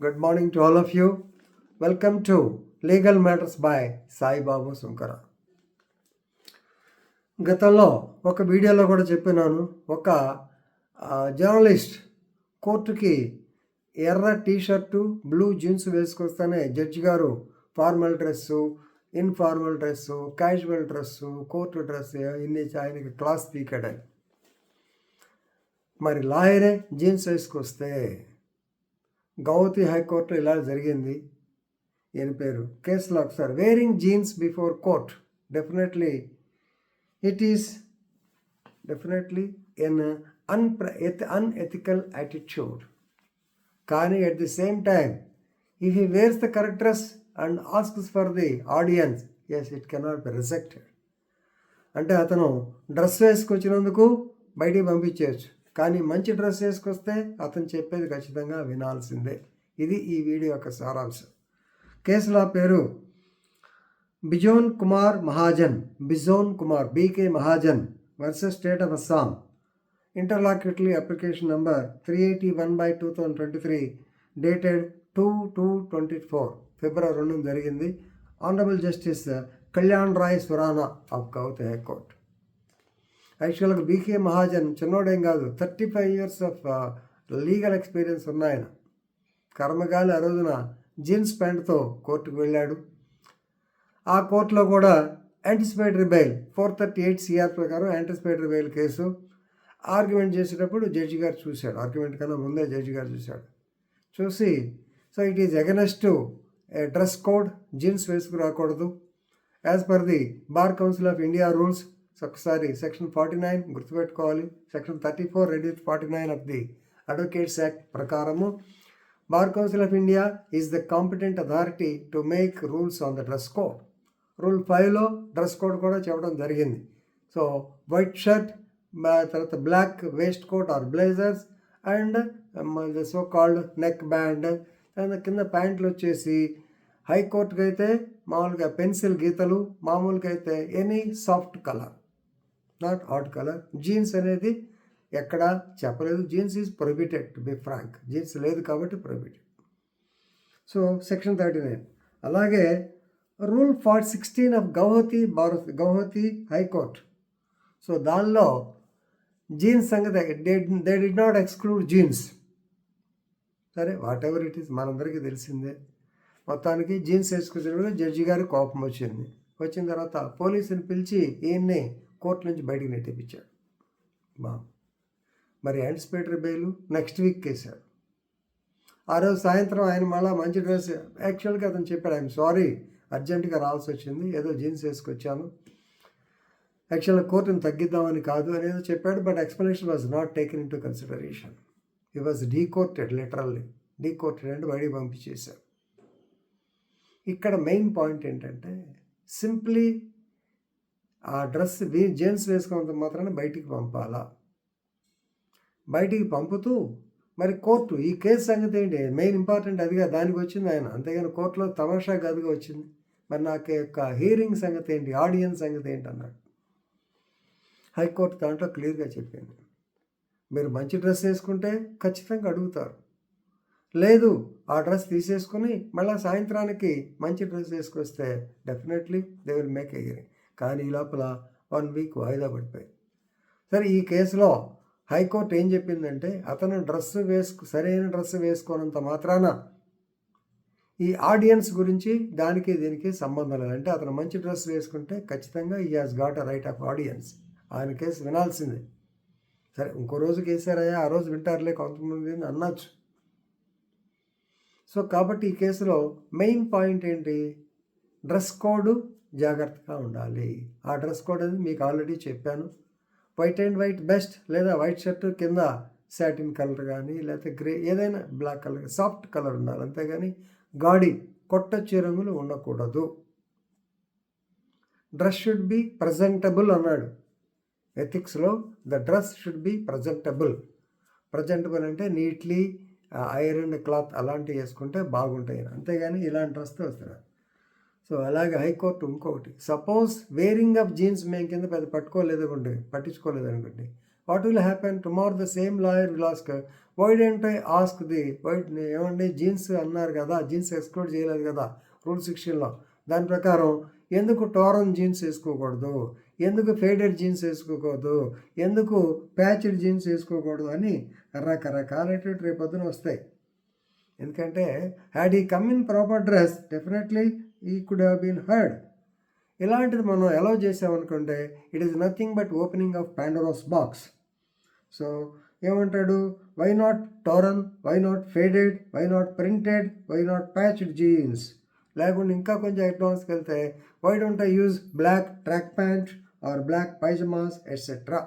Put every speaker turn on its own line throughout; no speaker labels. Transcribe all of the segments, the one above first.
Good morning to all of you. Welcome to Legal Matters by Sai Babu Sunkara. గతంలో ఒక వీడియోలో కూడా చెప్పినాను, ఒక జర్నలిస్ట్ కోర్టుకి ఎర్ర టీషర్టు బ్లూ జీన్స్ వేసుకొస్తేనే జడ్జి గారు formal dress, informal dress, casual dress, court dress ఇన్ని ఆయనకి క్లాస్ పీకాడని. మరి లాయరే జీన్స్ వేసుకొస్తే గౌహతి హైకోర్టు ఇలా జరిగింది. ఈయన పేరు కేసులో ఒకసారి wearing jeans before court definitely it is definitely an unethical attitude. Kani at the same time, if he wears the correct dress and asks for the audience, yes, it cannot be rejected. అంటే అతను dress వేసుకొచ్చినందుకు బయటికి పంపించవచ్చు, కానీ మంచి dress వేసుకొస్తే అతను చెప్పేది ఖచ్చితంగా వినాల్సిందే. ఇది ఈ వీడియో యొక్క సారాంశం. కేసులో పేరు బిజోన్ Kumar BK Mahajan versus State of Assam. Interlocutory application number 381/2023 dated 2/2/24 February 2 జరిగింది. Honorable Justice Kalyan Rai Surana of Gauhati High Court. యాక్చువల్గా BK Mahajan చిన్నోడేం కాదు, 35 years ఆఫ్ లీగల్ ఎక్స్పీరియన్స్ ఉన్నాయన. కర్మగాలి ఆ రోజున జీన్స్ ప్యాంట్తో కోర్టుకు వెళ్ళాడు. ఆ కోర్టులో కూడా యాంటిసిపేటరీ బెయిల్ 438 CR ప్రకారం యాంటిసిపేటరీ బెయిల్ కేసు ఆర్గ్యుమెంట్ చేసేటప్పుడు జడ్జి గారు చూశాడు. ఆర్గ్యుమెంట్ కన్నా ముందే జడ్జి గారు చూసి so it is against dress code, jeans వేసుకు రాకూడదు as per the bar council of India rules. ఒకసారి సెక్షన్ 49 గుర్తుపెట్టుకోవాలి. Section 34 reduce 49 of the advocates act ప్రకారము bar council of India is the competent authority to make rules on the dress code. Rule 5లో dress code కూడా చెప్పడం జరిగింది. So white shirt, తర్వాత black waistcoat or blazers and the so called neck band, కింద ప్యాంట్లు వచ్చేసి హైకోర్టుకి అయితే మామూలుగా పెన్సిల్ గీతలు, మామూలుగా అయితే any soft colour, not hot colour. Jeans అనేది ఎక్కడా చెప్పలేదు. Jeans is prohibited, to be frank. Jeans లేదు కాబట్టి ప్రొహిబిటెడ్. So section 39. అలాగే rule 16 of Guwahati high court. So దానిలో జీన్స్ సంగతి they did not exclude jeans. సరే, వాట్ ఎవర్ ఇట్ ఈస్, మనందరికీ తెలిసిందే. మొత్తానికి జీన్స్ వేసుకొచ్చినప్పుడు జడ్జి గారి కోపం వచ్చిన తర్వాత పోలీసుని పిలిచి ఈయన్ని కోర్టు నుంచి బయటికి నెట్టిపించాడు. మరి యాంటిసిపేటరీ బెయిల్ నెక్స్ట్ వీక్ వేశాడు. ఆ రోజు సాయంత్రం ఆయన మళ్ళీ మంచి డ్రెస్, యాక్చువల్గా అతను చెప్పాడు, ఐఎమ్ సారీ అర్జెంటుగా రావాల్సి వచ్చింది, ఏదో జీన్స్ వేసుకొచ్చాను, యాక్చువల్గా కోర్టును తగ్గిద్దామని కాదు అనేది చెప్పాడు. But explanation was not taken into consideration. He was decourted, literally decourted అంటే బయటికి పంపించేశారు. ఇక్కడ మెయిన్ పాయింట్ ఏంటంటే సింప్లీ ఆ డ్రెస్ జీన్స్ వేసుకున్నంత మాత్రాన బయటికి పంపాలా? బయటికి పంపుతూ మరి కోర్టు ఈ కేసు సంగతి ఏంటి, మెయిన్ ఇంపార్టెంట్ అదిగా, దానికి వచ్చింది ఆయన. అంతేగాని కోర్టులో తమాషా గదిగా వచ్చింది. మరి నాకు యొక్క హీరింగ్ సంగతి ఏంటి, ఆడియన్స్ సంగతి ఏంటి అన్నాడు. హైకోర్టు దాంట్లో క్లియర్గా చెప్పింది, మీరు మంచి డ్రెస్ వేసుకుంటే ఖచ్చితంగా అడుగుతారు, లేదు ఆ డ్రెస్ తీసేసుకుని మళ్ళీ సాయంత్రానికి మంచి డ్రెస్ వేసుకొస్తే definitely they will make a hearing. కానీ ఈ లోపల 1 వీక్ వాయిదా పడిపోయి. సరే, ఈ కేసులో హైకోర్టు ఏం చెప్పిందంటే అతను సరైన డ్రెస్ వేసుకోనంత మాత్రాన ఈ ఆడియన్స్ గురించి దీనికి సంబంధం లేదు. అంటే అతను మంచి డ్రెస్ వేసుకుంటే ఖచ్చితంగా ఈ has got a right of audience. ఆయన కేసు వినాల్సిందే. సరే, ఇంకో రోజు కేసారయ్యా, ఆ రోజు వింటారులే కొంతమంది అనొచ్చు. సో కాబట్టి ఈ కేసులో మెయిన్ పాయింట్ ఏంటి, డ్రెస్ కోడ్ జాగ్రత్తగా ఉండాలి. ఆ డ్రెస్ కోడ్ అనేది మీకు ఆల్రెడీ చెప్పాను. వైట్ అండ్ వైట్ బెస్ట్, లేదా వైట్ షర్ట్ కింద సాటిన్ కలర్ కానీ, లేకపోతే గ్రే, ఏదైనా బ్లాక్ కలర్, సాఫ్ట్ కలర్ ఉండాలి. అంతేగాని గాడి కొట్టొచ్చే రంగులు ఉండకూడదు. డ్రెస్ షుడ్ బి ప్రజెంటబుల్ అన్నాడు ఎథిక్స్లో. The dress should be presentable. Presentable అంటే నీట్లీ ఐరన్ క్లాత్ అలాంటివి వేసుకుంటే బాగుంటాయి, అంతేగాని ఇలాంటి డ్రెస్తో వస్తారు. సో అలాగే హైకోర్టు ఇంకొకటి, సపోజ్ వేరింగ్ ఆఫ్ జీన్స్ మేము కింద పట్టించుకోలేదనుకోండి, what will happen? Tomorrow the same lawyer will ask, why don't I ask ఏమండి జీన్స్ అన్నారు కదా, జీన్స్ ఎక్స్క్లూడ్ చేయలేదు కదా రూల్ 16లో, దాని ప్రకారం ఎందుకు టోరన్ జీన్స్ వేసుకోకూడదు, ఎందుకు ఫేడెడ్ జీన్స్ వేసుకోకూడదు, ఎందుకు ప్యాచ్డ్ జీన్స్ వేసుకోకూడదు అని రకరకాలైనటువంటి రేపొద్దున వస్తాయి. ఎందుకంటే had he come in proper dress definitely he could have been heard. ఇలాంటిది మనం అలౌ చేసామనుకుంటే it is nothing but opening of Pandora's box. So ఏమంటాడు, why not torn, why not faded, why not printed, why not patched jeans, లేకుండా ఇంకా కొంచెం అడ్వాన్స్కి వెళ్తే why don't I use black track pant or black pyjamas etcetera,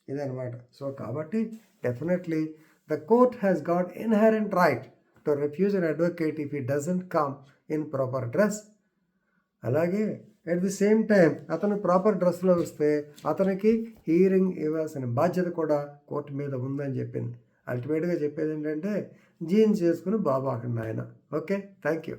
ఇదనమాట. So కాబట్టి definitely the court has got inherent right to refuse an advocate if he doesn't come in proper dress. అలాగే at the same time అతను proper డ్రెస్లో వస్తే అతనికి hearing ఇవ్వాల్సిన బాధ్యత కూడా కోర్టు మీద ఉందని చెప్పింది. అల్టిమేట్గా చెప్పేది ఏంటంటే జీన్స్ చేసుకుని బాబాకండి ఆయన. Okay, thank you.